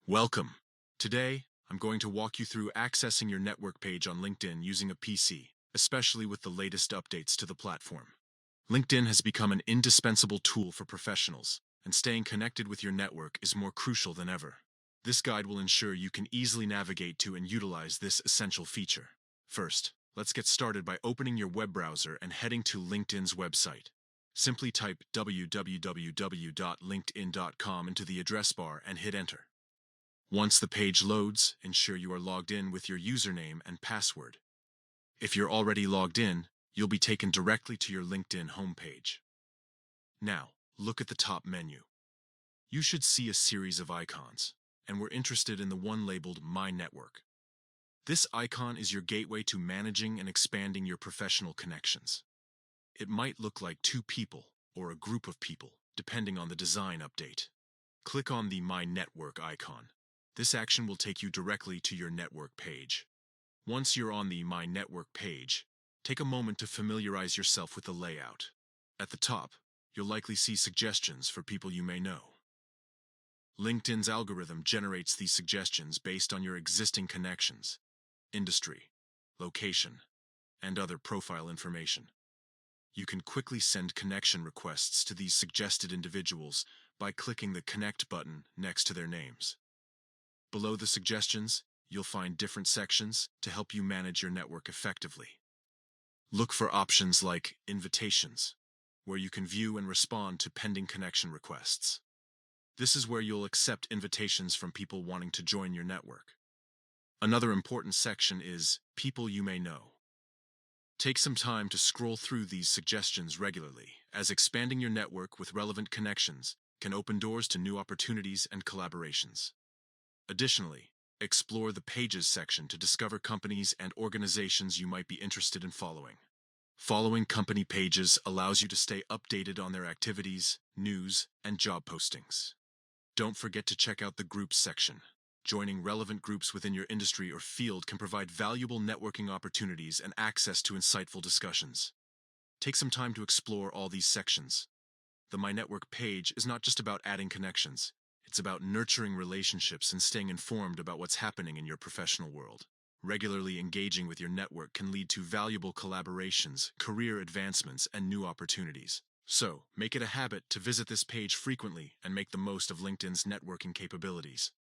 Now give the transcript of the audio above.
Welcome. Today, I'm going to walk you through accessing your network page on LinkedIn using a PC, especially with the latest updates to the platform. LinkedIn has become an indispensable tool for professionals, and staying connected with your network is more crucial than ever. This guide will ensure you can easily navigate to and utilize this essential feature. First, let's get started by opening your web browser and heading to LinkedIn's website. Simply type www.linkedin.com into the address bar and hit enter. Once the page loads, ensure you are logged in with your username and password. If you're already logged in, you'll be taken directly to your LinkedIn homepage. Now, look at the top menu. You should see a series of icons, and we're interested in the one labeled My Network. This icon is your gateway to managing and expanding your professional connections. It might look like two people or a group of people, depending on the design update. Click on the My Network icon. This action will take you directly to your network page. Once you're on the My Network page, take a moment to familiarize yourself with the layout. At the top, you'll likely see suggestions for people you may know. LinkedIn's algorithm generates these suggestions based on your existing connections, industry, location, and other profile information. You can quickly send connection requests to these suggested individuals by clicking the Connect button next to their names. Below the suggestions, you'll find different sections to help you manage your network effectively. Look for options like Invitations, where you can view and respond to pending connection requests. This is where you'll accept invitations from people wanting to join your network. Another important section is People You May Know. Take some time to scroll through these suggestions regularly, as expanding your network with relevant connections can open doors to new opportunities and collaborations. Additionally, explore the Pages section to discover companies and organizations you might be interested in following. Following company pages allows you to stay updated on their activities, news, and job postings. Don't forget to check out the Groups section. Joining relevant groups within your industry or field can provide valuable networking opportunities and access to insightful discussions. Take some time to explore all these sections. The My Network page is not just about adding connections. It's about nurturing relationships and staying informed about what's happening in your professional world. Regularly engaging with your network can lead to valuable collaborations, career advancements, and new opportunities. So, make it a habit to visit this page frequently and make the most of LinkedIn's networking capabilities.